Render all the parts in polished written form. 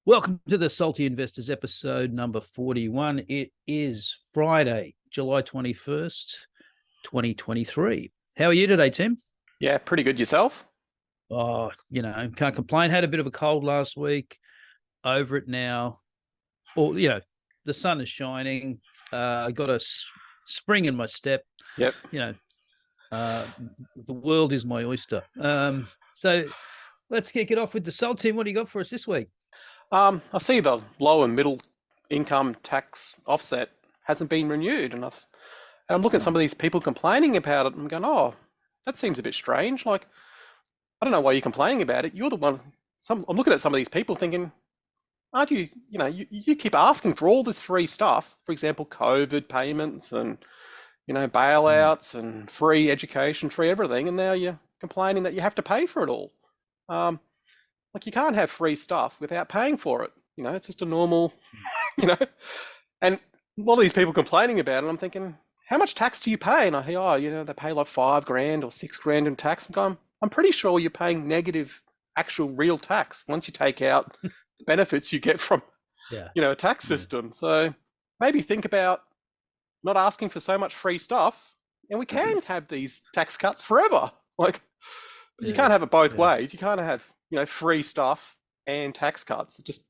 Welcome to the Salty Investors episode number 41. It is Friday, July 21st, 2023. How are you today, Tim? Yeah, pretty good yourself. Oh, can't complain. Had a bit of a cold last week. Over it now. Or, the sun is shining. I got a spring in my step. Yep. The world is my oyster. So let's kick it off with the Salt, Tim. What do you got for us this week? I see the low and middle income tax offset hasn't been renewed, and I'm looking at some of these people complaining about it. And I'm going, oh, that seems a bit strange. Like, I don't know why you're complaining about it. You're the one. I'm looking at some of these people thinking, aren't you? You keep asking for all this free stuff. For example, COVID payments and bailouts and free education, free everything, and now you're complaining that you have to pay for it all. Like, you can't have free stuff without paying for it. It's just a normal, and a lot of these people complaining about it, I'm thinking, how much tax do you pay? And I hear, they pay like $5,000 or $6,000 in tax. I'm pretty sure you're paying negative actual real tax once you take out the benefits you get from, a tax system. So maybe think about not asking for so much free stuff, and we can have these tax cuts forever. Like, you can't have it both ways. You can't have free stuff and tax cuts. It just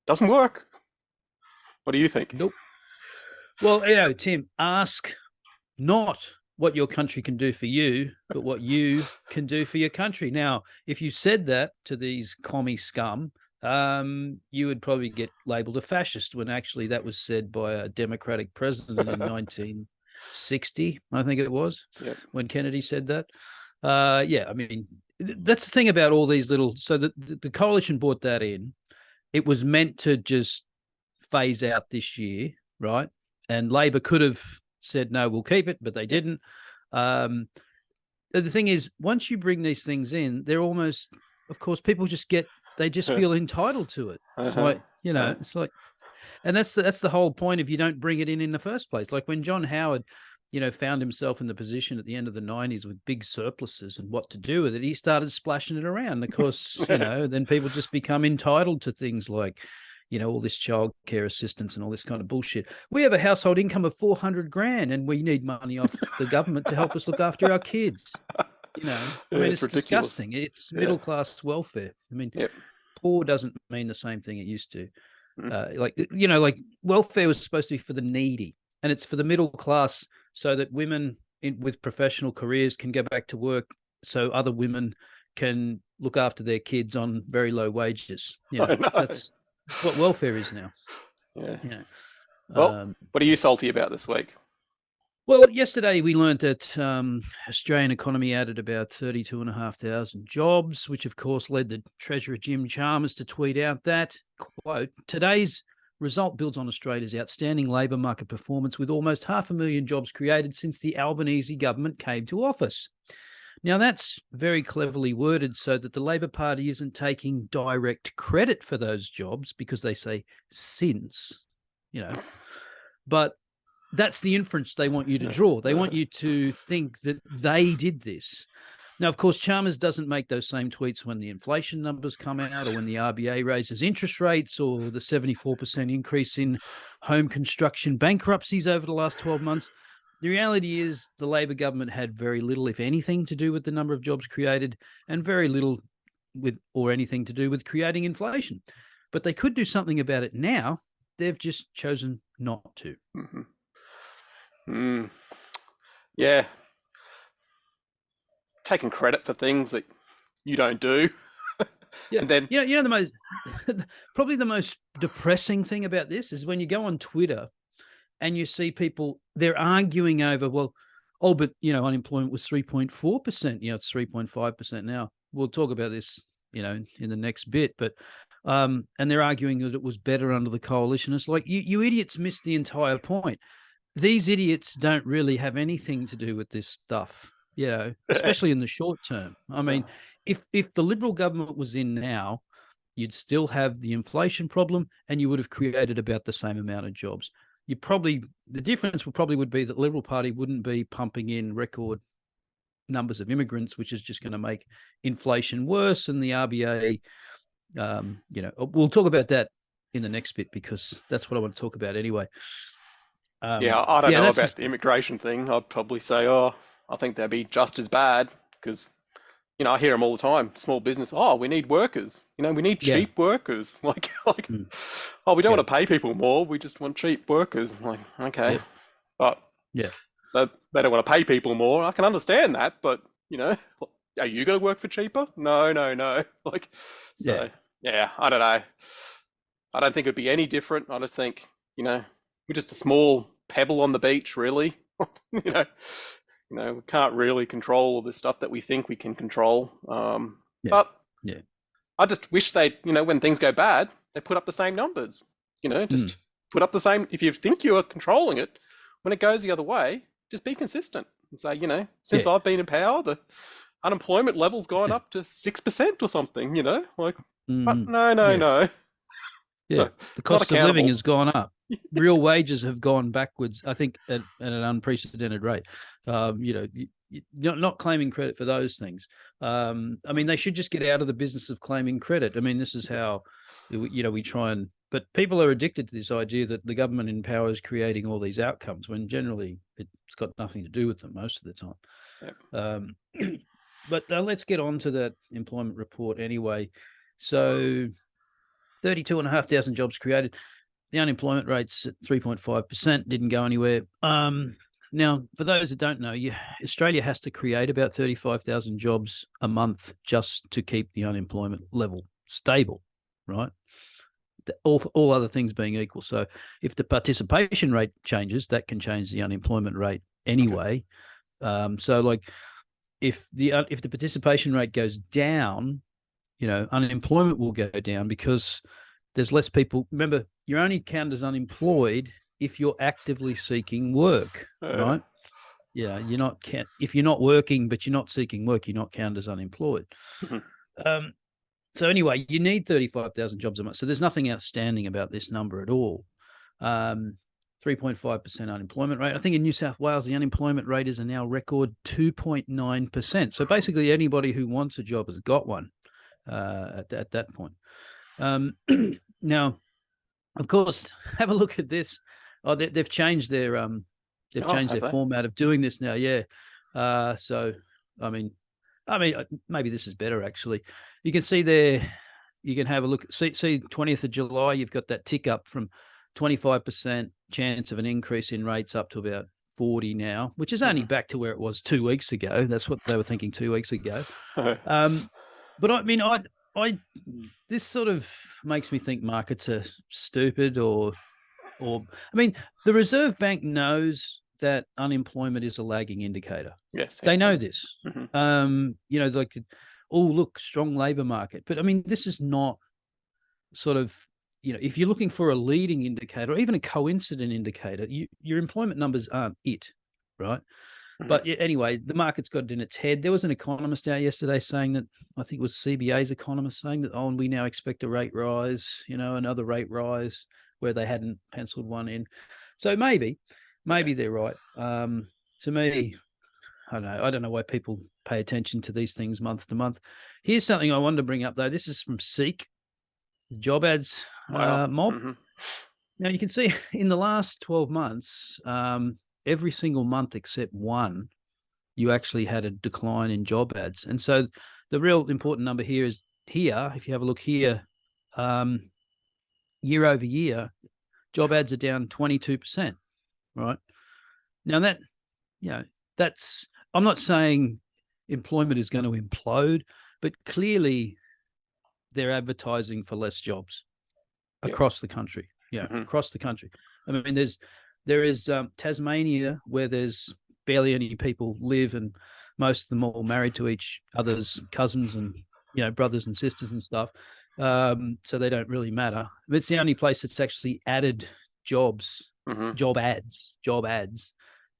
doesn't work. What do you think? Nope. Well, Tim, ask not what your country can do for you, but what you can do for your country. Now, if you said that to these commie scum, you would probably get labeled a fascist, when actually that was said by a Democratic president in 1960, I think it was, when Kennedy said that. That's the thing about all these little. So the coalition brought that in. It was meant to just phase out this year, right? And Labor could have said, no, we'll keep it, but they didn't. The thing is, once you bring these things in, they're almost, of course, people just feel entitled to it. It's like, it's like, and that's the whole point if you don't bring it in the first place. Like when John Howard, found himself in the position at the end of the 90s with big surpluses and what to do with it, he started splashing it around. Of course, then people just become entitled to things like, all this child care assistance and all this kind of bullshit. We have a household income of $400,000 and we need money off the government to help us look after our kids. It's disgusting. It's middle-class welfare. Poor doesn't mean the same thing it used to. Like welfare was supposed to be for the needy, and it's for the middle class, so that women with professional careers can go back to work, so other women can look after their kids on very low wages. That's what welfare is now. Yeah. Well, what are you salty about this week? Well, yesterday we learned that Australian economy added about 32,500 jobs, which of course led the Treasurer Jim Chalmers to tweet out that, quote, today's result builds on Australia's outstanding labour market performance, with almost 500,000 jobs created since the Albanese government came to office. Now, that's very cleverly worded so that the Labor Party isn't taking direct credit for those jobs, because they say since, but that's the inference they want you to draw. They want you to think that they did this. Now, of course, Chalmers doesn't make those same tweets when the inflation numbers come out, or when the RBA raises interest rates, or the 74% increase in home construction bankruptcies over the last 12 months. The reality is the Labor government had very little, if anything, to do with the number of jobs created, and very little or anything to do with creating inflation. But they could do something about it now. They've just chosen not to. Yeah. Taking credit for things that you don't do. And then probably the most depressing thing about this is when you go on Twitter and you see people, they're arguing over, but unemployment was 3.4%. It's 3.5% now. We'll talk about this, in the next bit. But and they're arguing that it was better under the coalition. It's like, you idiots missed the entire point. These idiots don't really have anything to do with this stuff, especially in the short term. If the Liberal government was in now, you'd still have the inflation problem, and you would have created about the same amount of jobs. The difference would be that the Liberal Party wouldn't be pumping in record numbers of immigrants, which is just going to make inflation worse, and the RBA We'll talk about that in the next bit because that's what I want to talk about anyway. Yeah, I don't know that's about the immigration thing. I'd probably say, oh, I think they'd be just as bad because, I hear them all the time. Small business, oh, we need workers. We need Yeah. cheap workers. Like, Mm. oh, we don't Yeah. want to pay people more. We just want cheap workers. Like, okay, Yep. but Yeah. so they don't want to pay people more. I can understand that, but are you going to work for cheaper? No, no, no. Like, Yeah. so yeah, I don't know. I don't think it'd be any different. I just think, we're just a small pebble on the beach, really. you know, we can't really control all the stuff that we think we can control. Yeah. But Yeah. I just wish they, when things go bad, they put up the same numbers. Just put up the same. If you think you are controlling it, when it goes the other way, just be consistent and say, since Yeah. I've been in power, the unemployment level's gone up to 6% or something. But no, no, Yeah. no. Yeah. The Not cost of living accountable. has gone up. Real wages have gone backwards, I think, at an unprecedented rate. Not claiming credit for those things. They should just get out of the business of claiming credit. This is how, we try and, but people are addicted to this idea that the government in power is creating all these outcomes when generally it's got nothing to do with them most of the time. Yep. But let's get on to that employment report anyway. So 32,500 jobs created. The unemployment rate's at 3.5%, didn't go anywhere. Now, for those that don't know, Australia has to create about 35,000 jobs a month just to keep the unemployment level stable, right? All other things being equal. So if the participation rate changes, that can change the unemployment rate anyway. Okay. So like if the participation rate goes down, unemployment will go down because there's less people. Remember, you're only counted as unemployed if you're actively seeking work, right? Yeah, if you're not working but you're not seeking work, you're not counted as unemployed. So anyway, you need 35,000 jobs a month. So there's nothing outstanding about this number at all. 3.5% unemployment rate. I think in New South Wales, the unemployment rate is a now record 2.9%. So basically anybody who wants a job has got one at that point. Now, of course, have a look at this. Oh, they've changed their format of doing this now. Yeah. So, maybe this is better actually. You can see there. You can have a look. See 20th of July. You've got that tick up from 25% chance of an increase in rates up to about 40 now, which is only back to where it was 2 weeks ago. That's what they were thinking 2 weeks ago. But this sort of makes me think markets are stupid or the Reserve Bank knows that unemployment is a lagging indicator. Yes. They know this. Mm-hmm. Look, strong labor market. But this is not sort of, if you're looking for a leading indicator or even a coincident indicator, your employment numbers aren't it, right? Mm-hmm. But anyway, the market's got it in its head. There was an economist out yesterday saying that, I think it was CBA's economist saying that, and we now expect a rate rise, another rate rise where they hadn't penciled one in. So maybe they're right. To me, I don't know why people pay attention to these things month to month. Here's something I wanted to bring up, though. This is from Seek, job ads mob. Mm-hmm. Now, you can see in the last 12 months, every single month except one, you actually had a decline in job ads. And so the real important number here is here, if you have a look here, year over year, job ads are down 22%, right? Now that's, I'm not saying employment is going to implode, but clearly they're advertising for less jobs across the country. Yeah, across the country. There is Tasmania where there's barely any people live, and most of them all married to each other's cousins and brothers and sisters and stuff. So they don't really matter. It's the only place that's actually added jobs, job ads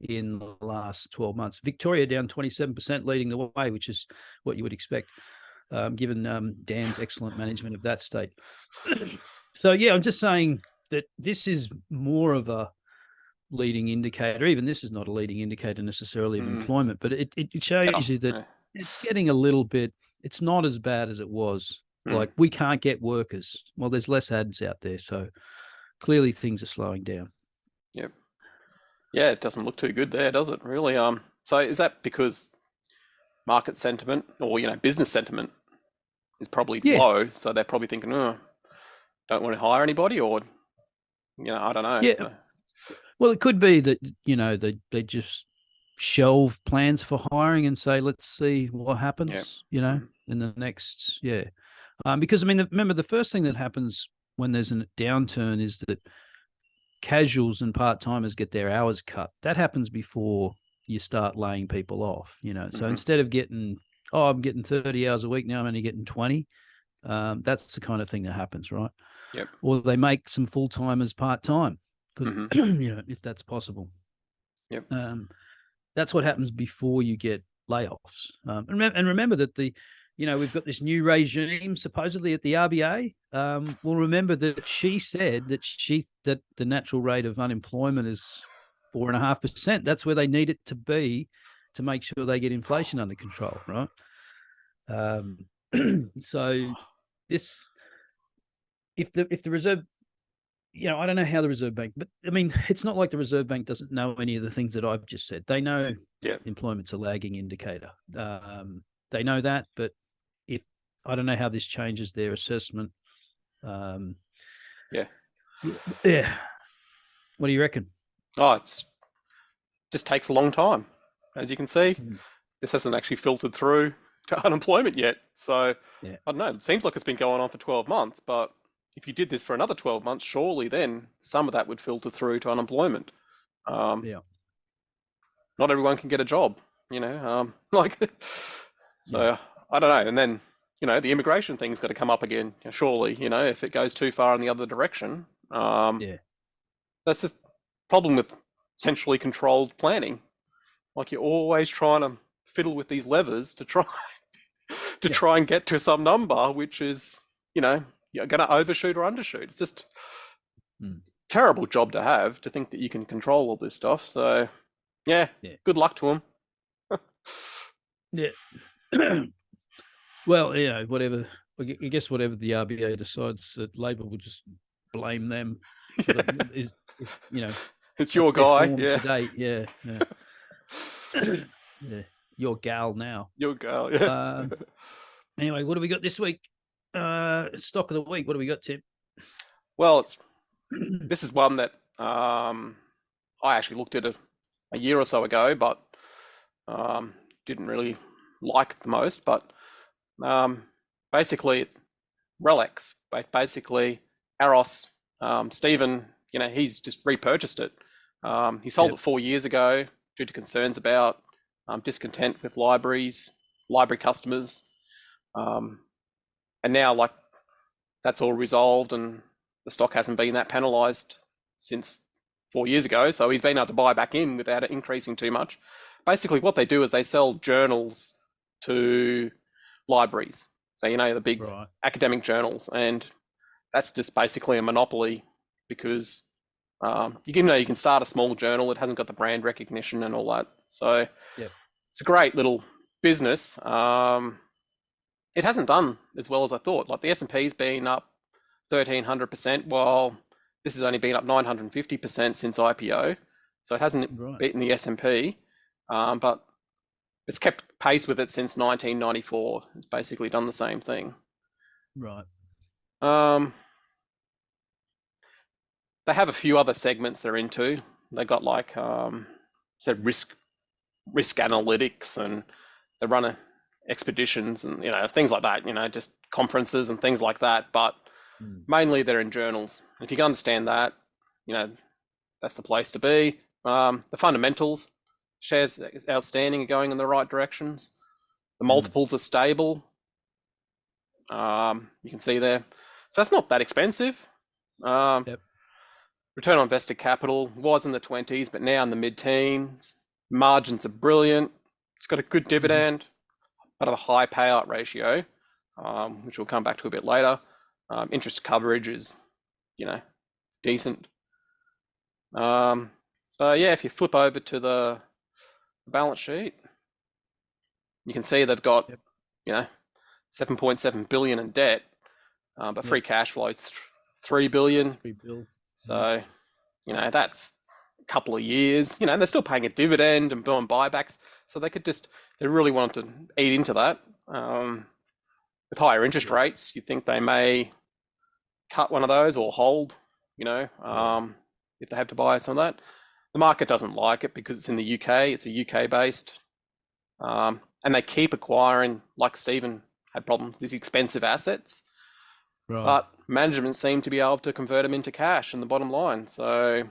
in the last 12 months. Victoria down 27%, leading the way, which is what you would expect, given Dan's excellent management of that state. So yeah, I'm just saying that this is more of a leading indicator. Even this is not a leading indicator necessarily of employment, but it shows you that it's getting a little bit, it's not as bad as it was Like, we can't get workers. Well, there's less ads out there, so clearly things are slowing down. Yep. Yeah, it doesn't look too good there, does it? Really. So is that because market sentiment or business sentiment is probably Yeah, low, so they're probably thinking, oh, don't want to hire anybody, or I don't know. yeah. So, Well, it could be that they just shelve plans for hiring and say, let's see what yeah. happens. In the next because I mean, remember the first thing that happens when there's a downturn is that casuals and part timers get their hours cut. That happens before you start laying people off. So instead of getting I'm getting 30 hours a week now, I'm only getting 20. That's the kind of thing that happens, right? Yep. Or they make some full timers part time because if that's possible. Yep. That's what happens before you get layoffs. And remember that we've got this new regime supposedly at the RBA. Well, remember that she said that the natural rate of unemployment is 4.5%. That's where they need it to be to make sure they get inflation under control, right? So this, if the Reserve, I don't know how the Reserve Bank, but I mean, it's not like the Reserve Bank doesn't know any of the things that I've just said. They know employment's a lagging indicator. They know that, but I don't know how this changes their assessment. Yeah. Yeah. What do you reckon? Oh, it's just takes a long time. As you can see, this hasn't actually filtered through to unemployment yet. So Yeah. I don't know. It seems like it's been going on for 12 months, but if you did this for another 12 months, surely then some of that would filter through to unemployment. Yeah. Not everyone can get a job, so I don't know. And then, the immigration thing's got to come up again, surely, if it goes too far in the other direction. Yeah. That's the problem with centrally controlled planning. Like, you're always trying to fiddle with these levers to try try and get to some number, which is, you're going to overshoot or undershoot. It's just a terrible job to have, to think that you can control all this stuff. So, yeah. Good luck to them. Yeah. Well, whatever. I guess whatever the RBA decides, that Labor will just blame them. It's your guy. Yeah. Today. Yeah. Yeah. Your gal now. Your gal. Yeah. Anyway, what do we got this week? Stock of the week. What do we got, Tim? Well, this is one that I actually looked at a year or so ago, but didn't really like the most. But basically, RELX. Basically, Aros, Stephen, he's just repurchased it. He sold it 4 years ago due to concerns about discontent with library customers. And now, that's all resolved, and the stock hasn't been that penalised since 4 years ago. So he's been able to buy back in without it increasing too much. Basically, what they do is they sell journals to libraries. So, the big academic journals. And that's just basically a monopoly, because you can start a small journal. It hasn't got the brand recognition and all that. So it's a great little business. It hasn't done as well as I thought. Like, the S&P's been up 1,300%, while this has only been up 950% since IPO. So it hasn't beaten the S&P, but it's kept pace with it since 1994. It's basically done the same thing. Right. They have a few other segments they're into. They got risk analytics, and they run expeditions and things like that. Just conferences and things like that. But mainly they're in journals. If you can understand that, that's the place to be. The fundamentals, shares outstanding, are going in the right directions. The multiples are stable. You can see there. So that's not that expensive. Return on invested capital was in the 20s, but now in the mid-teens. Margins are brilliant. It's got a good dividend, but a high payout ratio, which we'll come back to a bit later. Interest coverage is, decent. So yeah, if you flip over to the balance sheet, you can see they've got, 7.7 billion in debt, but free cash flow is 3 billion. 3 bill. So, that's a couple of years, and they're still paying a dividend and doing buybacks. So they really want to eat into that. With higher interest rates, you think they may cut one of those or hold, if they have to buy some of that. The market doesn't like it because it's in the UK. It's a UK based, and they keep acquiring, like Stephen had problems, these expensive assets. Right. But management seem to be able to convert them into cash in the bottom line. So,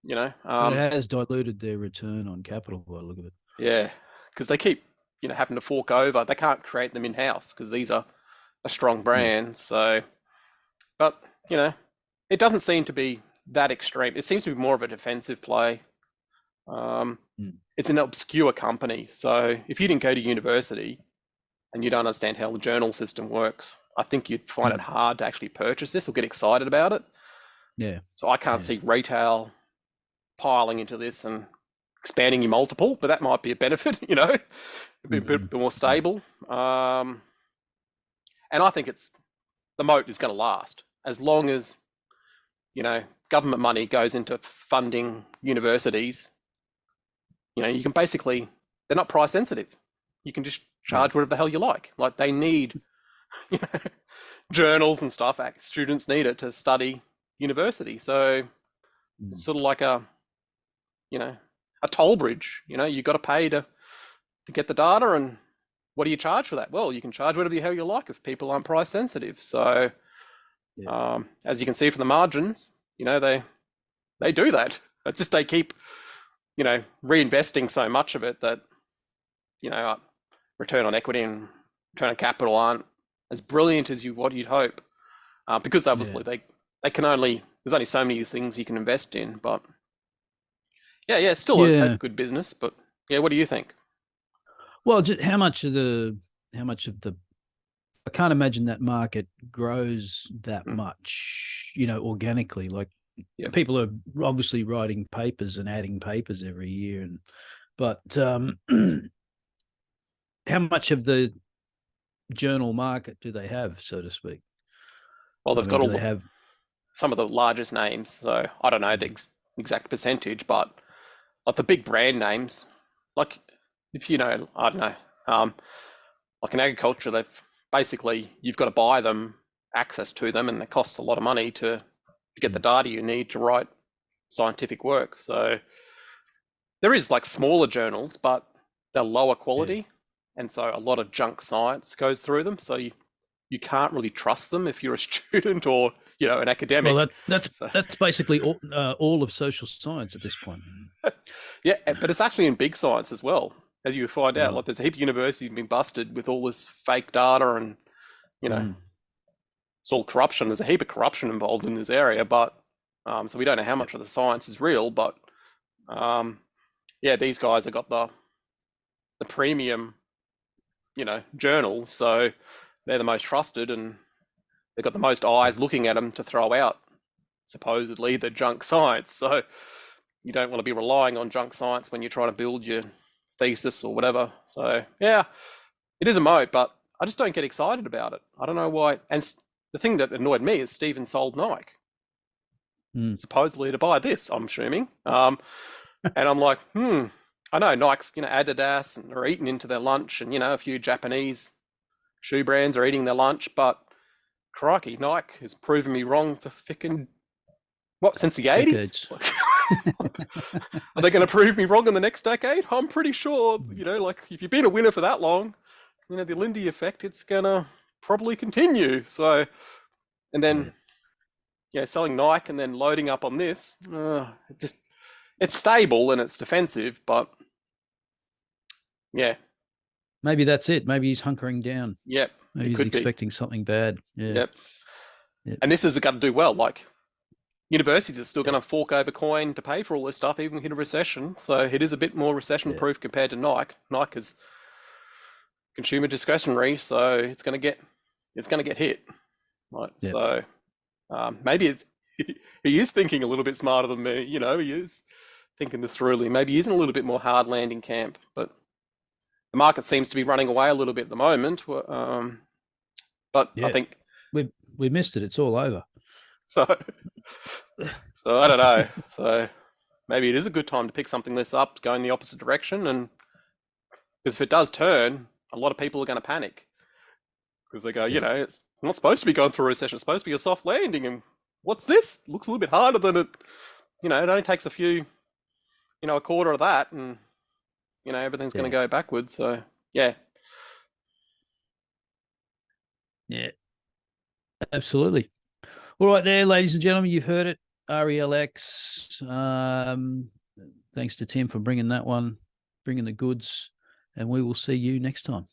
But it has diluted their return on capital by the look of it. yeah, because they keep, having to fork over. They can't create them in house because these are a strong brand. So, but it doesn't seem to be that extreme. It seems to be more of a defensive play. It's an obscure company. So if you didn't go to university and you don't understand how the journal system works, I think you'd find it hard to actually purchase this or get excited about it. Yeah. So I can't see retail piling into this and expanding your multiple, but that might be a benefit, a bit more stable. And I think the moat is going to last as long as, government money goes into funding universities. You can basically, they're not price sensitive. You can just charge whatever the hell you like. Like they need, journals and stuff. Students need it to study university. So it's sort of like a toll bridge. You've got to pay to get the data, and what do you charge for that? Well, you can charge whatever the hell you like if people aren't price sensitive. So as you can see from the margins, they do that. It's just they keep reinvesting so much of it that return on equity and return on capital aren't as brilliant as what you'd hope, because obviously they can there's only so many things you can invest in. But it's still a good business. But what do you think? Well, how much of the I can't imagine that market grows that much, organically. Like people are obviously writing papers and adding papers every year, but how much of the journal market do they have, so to speak? Well, they've got some of the largest names. So I don't know the exact percentage, but like the big brand names, like if I don't know, like in agriculture, you've got to buy them, access to them, and it costs a lot of money to get the data you need to write scientific work. So there is like smaller journals, but they're lower quality. And so a lot of junk science goes through them. So you can't really trust them if you're a student or, an academic. Well, that's basically all of social science at this point. Yeah, but it's actually in big science as well. As you find out, like there's a heap of universities been busted with all this fake data and, it's all corruption. There's a heap of corruption involved in this area, but so we don't know how much of the science is real, but these guys have got the premium, journals, so they're the most trusted and they've got the most eyes looking at them to throw out supposedly the junk science. So you don't want to be relying on junk science when you're trying to build your thesis or whatever. So it is a moat, but I just don't get excited about it. I don't know why. And the thing that annoyed me is Stephen sold Nike supposedly to buy this, I'm assuming. And I'm like, I know Nike's, Adidas and are eating into their lunch, and a few Japanese shoe brands are eating their lunch, but crikey, Nike has proven me wrong for since the 80s? Are they going to prove me wrong in the next decade? I'm pretty sure, like if you've been a winner for that long, the Lindy effect, it's going to probably continue. So, and then, selling Nike and then loading up on this, it's stable and it's defensive, but maybe that's it. Maybe he's hunkering down. Yep. Maybe he's expecting something bad. Yeah. Yep. And this is going to do well. Like universities are still going to fork over coin to pay for all this stuff, even in a recession. So it is a bit more recession-proof compared to Nike. Nike is consumer discretionary, so it's going to get hit. Right. So maybe he is thinking a little bit smarter than me. He is thinking this through. Maybe he is in a little bit more hard landing camp, but the market seems to be running away a little bit at the moment. But I think we missed it. It's all over. So, so I don't know. So maybe it is a good time to pick something this up, go in the opposite direction, and because if it does turn, a lot of people are going to panic because they go, you know, it's not supposed to be going through a recession. It's supposed to be a soft landing, and what's this? It looks a little bit harder than it. You know, it only takes a few, you know, a quarter of that, and you know everything's going to go backwards. So yeah, absolutely. All right, there, ladies and gentlemen, you've heard it. RELX. Thanks to Tim for bringing that one, bringing the goods, and we will see you next time.